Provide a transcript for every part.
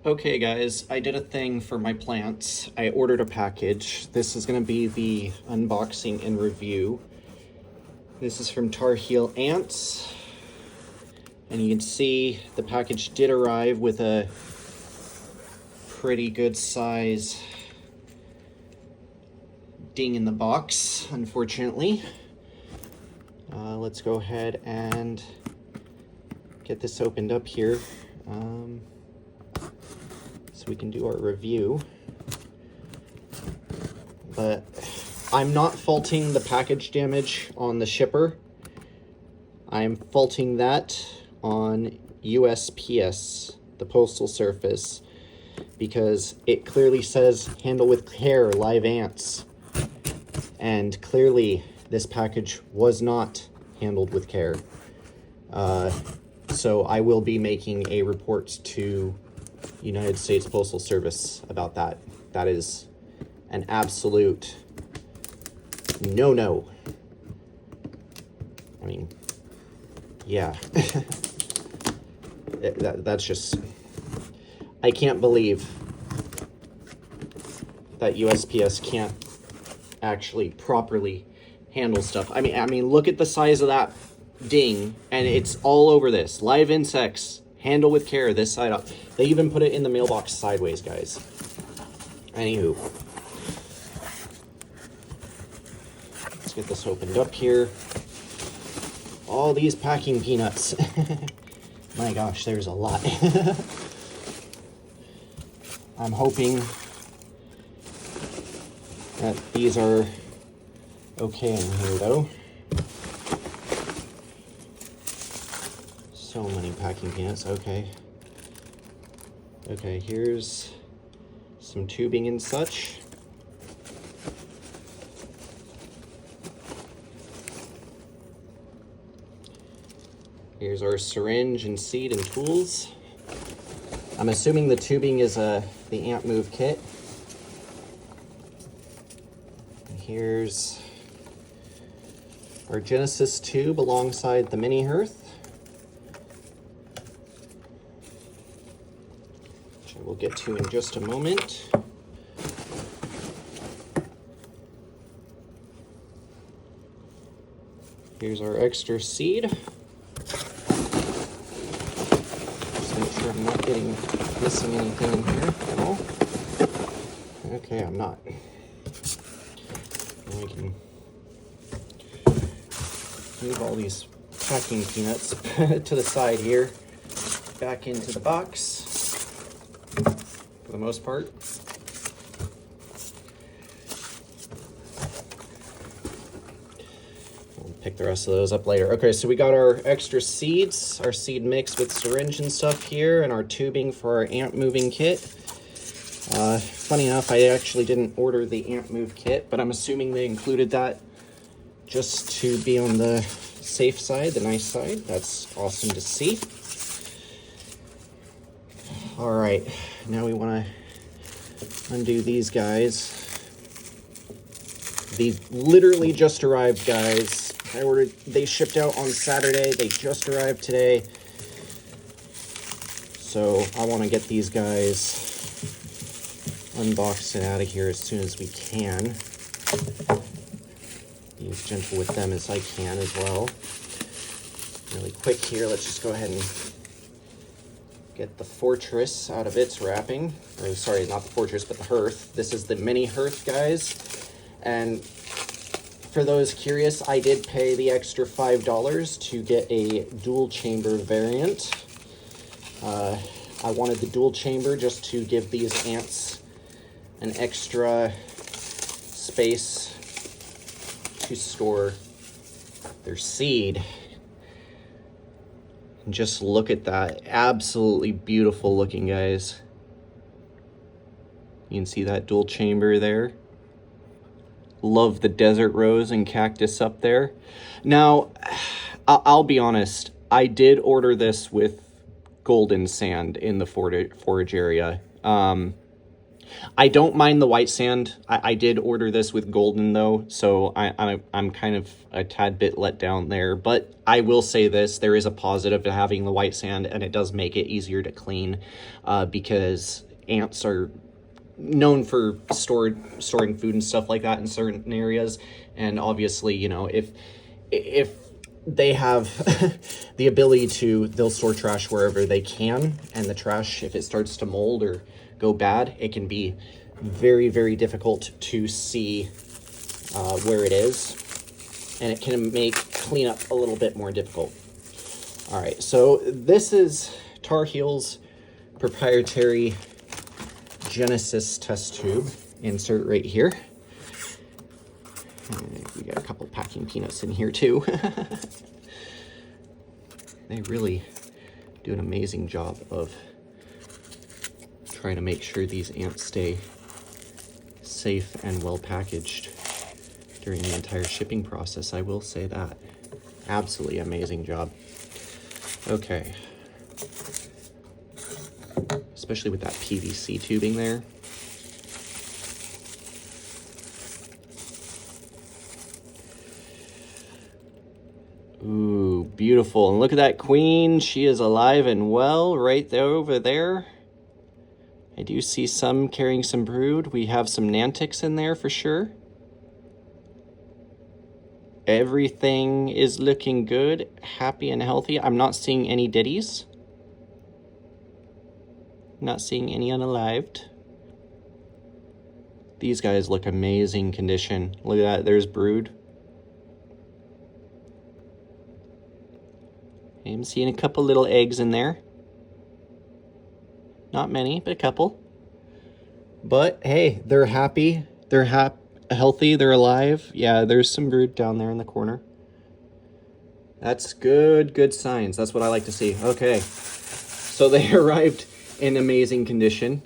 Okay guys, I did a thing for my plants. I ordered a package. This is going to be the unboxing and review. This is from Tar Heel Ants. And you can see the package did arrive with a pretty good size ding in the box, unfortunately. Let's go ahead and get this opened up here. So we can do our review. But I'm not faulting the package damage on the shipper. I'm faulting that on USPS, the postal service, because it clearly says handle with care, live ants. And clearly this package was not handled with care. So I will be making a report to United States Postal Service about that. That is an absolute no-no. I mean, yeah. That's just... I can't believe that USPS can't actually properly handle stuff. I mean, look at the size of that ding, and it's all over this. Live insects, handle with care, this side up. They even put it in the mailbox sideways, guys. Anywho. Let's get this opened up here. All these packing peanuts. My gosh, there's a lot. I'm hoping that these are okay in here, though. So many packing peanuts, okay. Okay, here's some tubing and such. Here's our syringe and seed and tools. I'm assuming the tubing is the ant move kit. And here's our Genesis tube alongside the mini Hearth, which I will get to in just a moment. Here's our extra seed. I'm not missing anything in here at all. Okay, I'm not. And we can move all these packing peanuts to the side here, back into the box for the most part. Pick the rest of those up later. Okay, so we got our extra seeds, our seed mix with syringe and stuff here, and our tubing for our ant moving kit. Funny enough, I actually didn't order the ant move kit, but I'm assuming they included that just to be on the safe side, the nice side. That's awesome to see. All right, now we want to undo these guys. These literally just arrived, guys. They shipped out on Saturday. They just arrived today. So I want to get these guys unboxed and out of here as soon as we can. Be as gentle with them as I can as well. Really quick here, let's just go ahead and get the Fortress out of its wrapping. Or sorry, not the Fortress, but the Hearth. This is the mini Hearth, guys. And for those curious, I did pay the extra $5 to get a dual chamber variant. I wanted the dual chamber just to give these ants an extra space to store their seed. And just look at that. Absolutely beautiful looking, guys. You can see that dual chamber there. Love the desert rose and cactus up there. Now, I'll be honest. I did order this with golden sand in the forage area. I don't mind the white sand. I did order this with golden though, so I'm kind of a tad bit let down there. But I will say this, there is a positive to having the white sand, and it does make it easier to clean because ants are known for storing food and stuff like that in certain areas. And obviously, you know, if they have the ability to, they'll store trash wherever they can, and the trash, if it starts to mold or go bad, it can be very, very difficult to see where it is, and it can make cleanup a little bit more difficult. All right, so this is Tar Heel's proprietary Genesis test tube. Insert right here. And we got a couple packing peanuts in here too. They really do an amazing job of trying to make sure these ants stay safe and well packaged during the entire shipping process. I will say that. Absolutely amazing job. Okay. Especially with that PVC tubing there. Ooh, beautiful. And look at that queen. She is alive and well right there over there. I do see some carrying some brood. We have some nantics in there for sure. Everything is looking good, happy and healthy. I'm not seeing any ditties. Not seeing any unalived. These guys look amazing condition. Look at that, there's brood. I'm seeing a couple little eggs in there. Not many, but a couple. But hey, they're happy. They're healthy. They're alive. Yeah, there's some brood down there in the corner. That's good signs. That's what I like to see. Okay, so they arrived in amazing condition.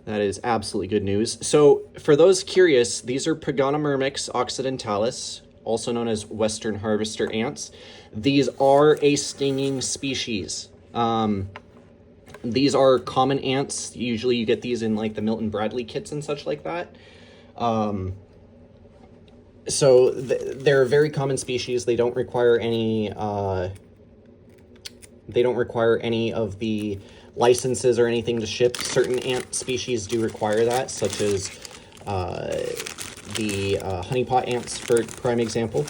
That is absolutely good news. So for those curious, these are Pogonomyrmex Occidentalis, also known as Western harvester ants. These are a stinging species. These are common ants. Usually you get these in like the Milton Bradley kits and such like that. So they're a very common species. They don't require any of the licenses or anything to ship. Certain ant species do require that, such as the honeypot ants, for prime example.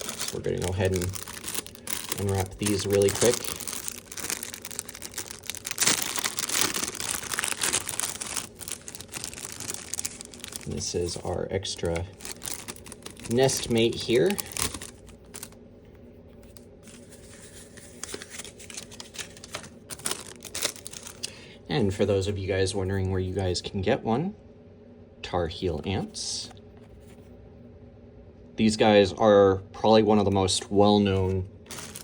So we're going to go ahead and unwrap these really quick. This is our extra nest mate here. And for those of you guys wondering where you guys can get one, Tar Heel ants. These guys are probably one of the most well-known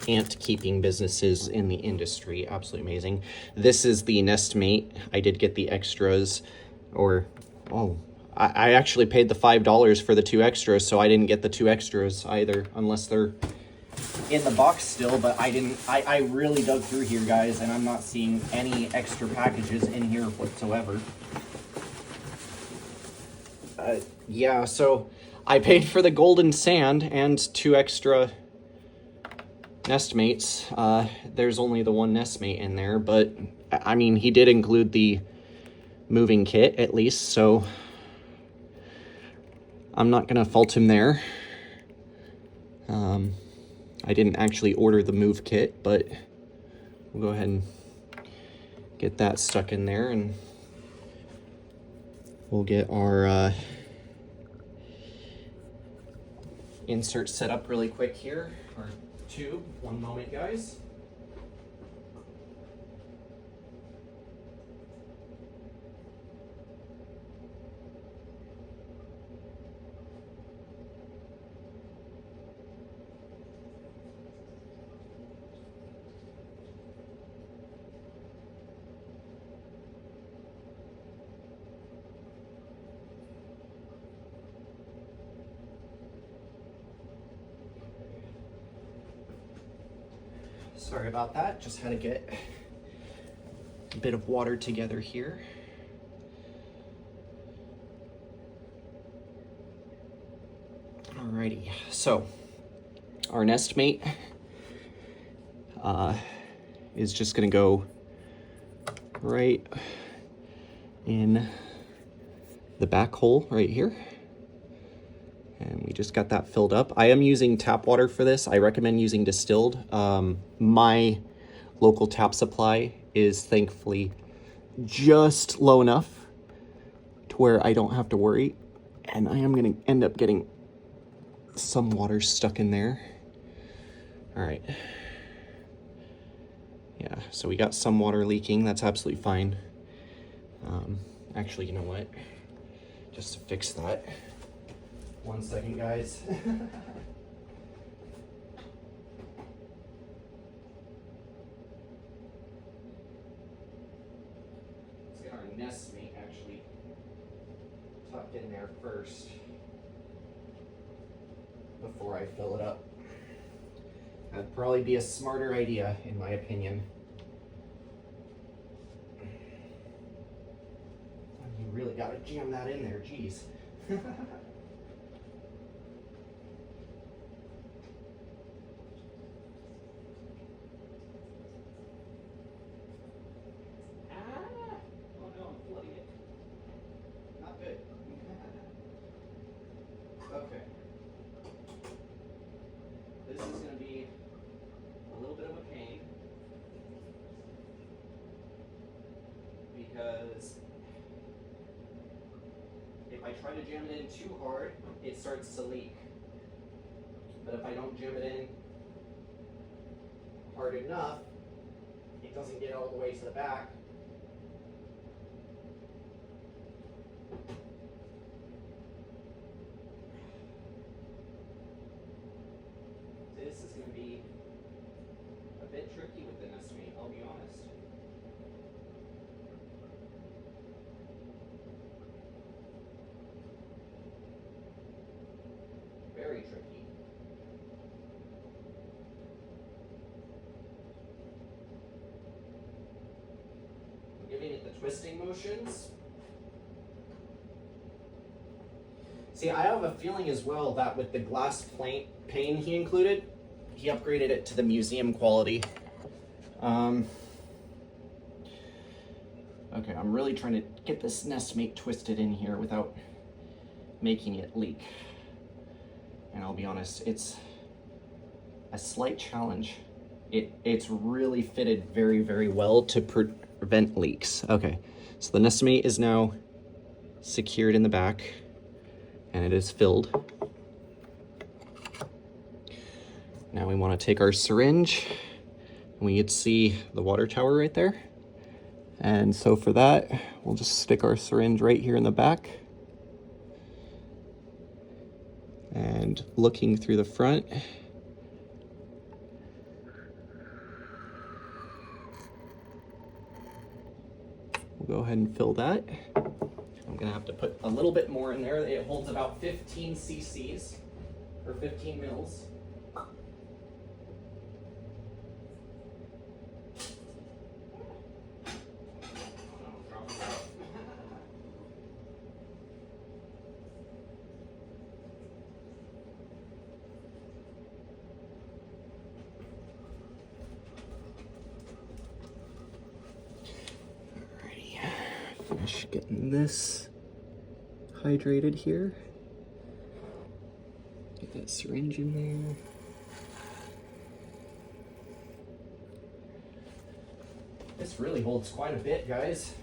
ant keeping businesses in the industry. Absolutely amazing. This is the nest mate. I did get the extras, or, oh, I actually paid the $5 for the 2 extras, so I didn't get the 2 extras either, unless they're in the box still, but I really dug through here, guys, and I'm not seeing any extra packages in here whatsoever. Yeah, so I paid for the golden sand and 2 extra nest mates. There's only the 1 nest mate in there, but I mean, he did include the moving kit at least, so I'm not gonna fault him there. I didn't actually order the move kit, but we'll go ahead and get that stuck in there, and we'll get our insert set up really quick here, our tube. One moment, guys. Sorry about that, just had to get a bit of water together here. Alrighty, so our nest mate is just gonna go right in the back hole right here. And we just got that filled up. I am using tap water for this. I recommend using distilled. My local tap supply is thankfully just low enough to where I don't have to worry. And I am gonna end up getting some water stuck in there. All right. Yeah, so we got some water leaking. That's absolutely fine. Actually, you know what? Just to fix that. 1 second, guys. Let's get our nest mate actually tucked in there first before I fill it up. That'd probably be a smarter idea, in my opinion. You really gotta jam that in there, geez. Okay. This is going to be a little bit of a pain because if I try to jam it in too hard, it starts to leak. But if I don't jam it in hard enough, it doesn't get all the way to the back. This is going to be a bit tricky with the nest mate, I'll be honest. Very tricky. I'm giving it the twisting motions. See, I have a feeling as well that with the glass pane he included, he upgraded it to the museum quality. Okay, I'm really trying to get this nest mate twisted in here without making it leak. And I'll be honest, it's a slight challenge. It's really fitted very, very well to prevent leaks. Okay, so the nest mate is now secured in the back and it is filled. Now we want to take our syringe, and we can see the water tower right there. And so for that, we'll just stick our syringe right here in the back. And looking through the front, we'll go ahead and fill that. I'm gonna have to put a little bit more in there. It holds about 15 cc's, or 15 mils. Finish getting this hydrated here. Get that syringe in there. This really holds quite a bit, guys.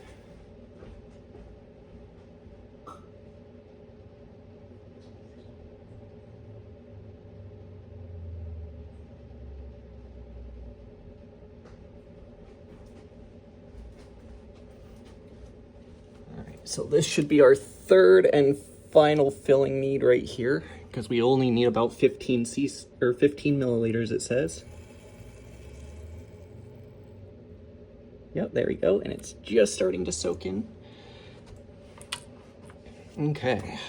So this should be our third and final filling need right here, because we only need about 15 milliliters, it says. Yep, there we go, and it's just starting to soak in. Okay.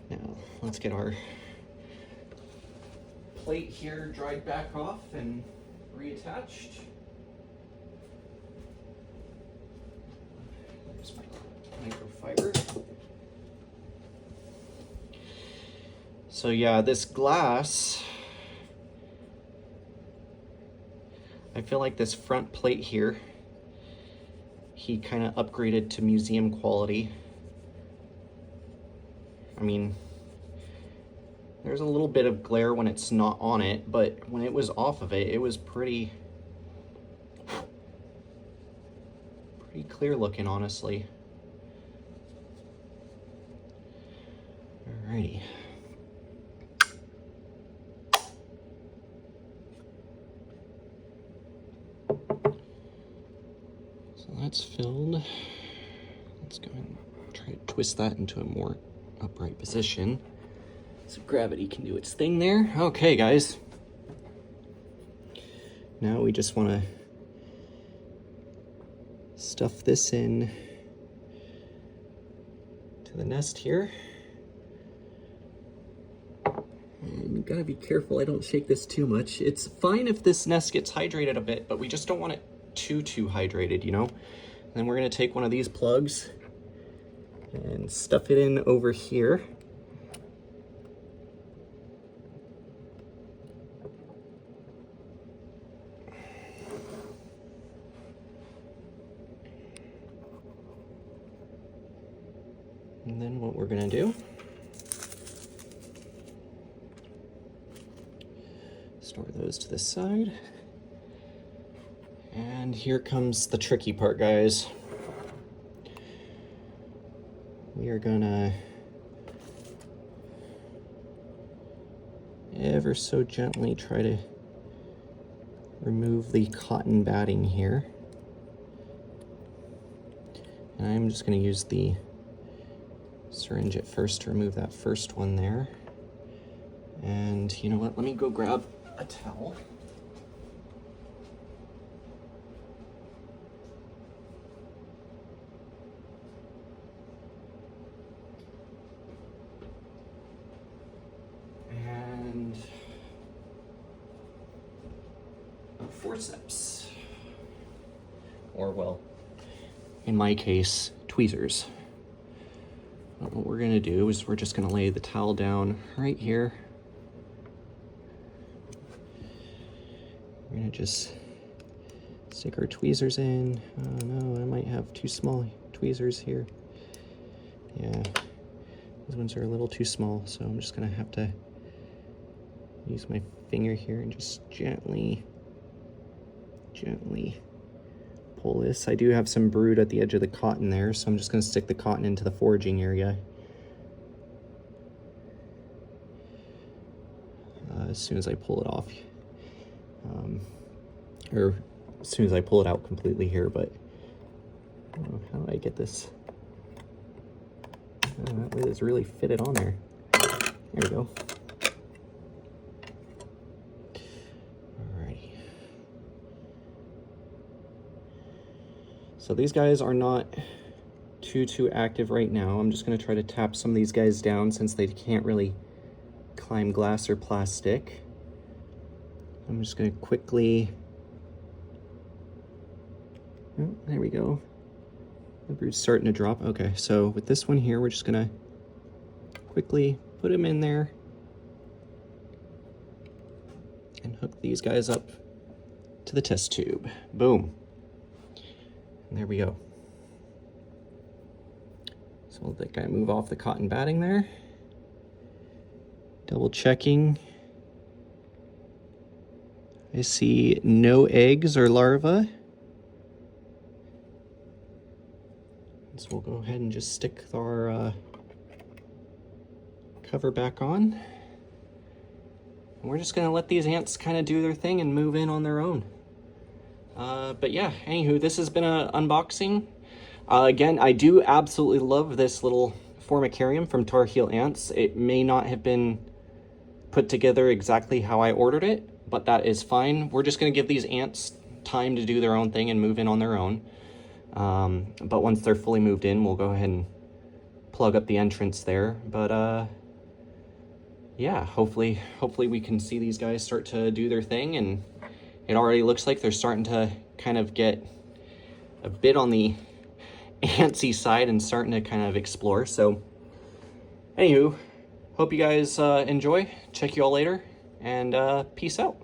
Now, let's get our plate here dried back off and reattached. So yeah, this glass, I feel like this front plate here, he kind of upgraded to museum quality. I mean, there's a little bit of glare when it's not on it, but when it was off of it, it was pretty clear looking, honestly. Alrighty. So that's filled. Let's go and try to twist that into a more upright position so gravity can do its thing there. Okay, guys. Now we just want to stuff this in to the nest here. And you gotta be careful I don't shake this too much. It's fine if this nest gets hydrated a bit, but we just don't want it too hydrated, you know? And then we're gonna take one of these plugs and stuff it in over here. And then what we're gonna do, store those to the side. And here comes the tricky part, guys. We are gonna ever so gently try to remove the cotton batting here. And I'm just gonna use the syringe at first to remove that first one there. And you know what, let me go grab a towel. And a forceps. Or well, in my case, tweezers. What we're gonna do is we're just gonna lay the towel down right here. We're gonna just stick our tweezers in. Oh no, I might have too small tweezers here. Yeah, these ones are a little too small, so I'm just gonna have to use my finger here and just gently pull this. I do have some brood at the edge of the cotton there, so I'm just going to stick the cotton into the foraging area. As soon as I pull it off. Or as soon as I pull it out completely here, but how do I get this? That way it's really fitted on there. There we go. So these guys are not too active right now. I'm just gonna try to tap some of these guys down since they can't really climb glass or plastic. I'm just gonna quickly, oh, there we go. The brood's starting to drop. Okay, so with this one here, we're just gonna quickly put him in there and hook these guys up to the test tube. Boom. And there we go. So we'll let that guy move off the cotton batting there. Double checking. I see no eggs or larvae. So we'll go ahead and just stick our cover back on. And we're just gonna let these ants kind of do their thing and move in on their own. But yeah, anywho, this has been an unboxing. Again, I do absolutely love this little Formicarium from Tar Heel Ants. It may not have been put together exactly how I ordered it, but that is fine. We're just going to give these ants time to do their own thing and move in on their own. But once they're fully moved in, we'll go ahead and plug up the entrance there. But yeah, hopefully we can see these guys start to do their thing, and it already looks like they're starting to kind of get a bit on the antsy side and starting to kind of explore. So anywho, Hope you guys enjoy. Check you all later, and peace out.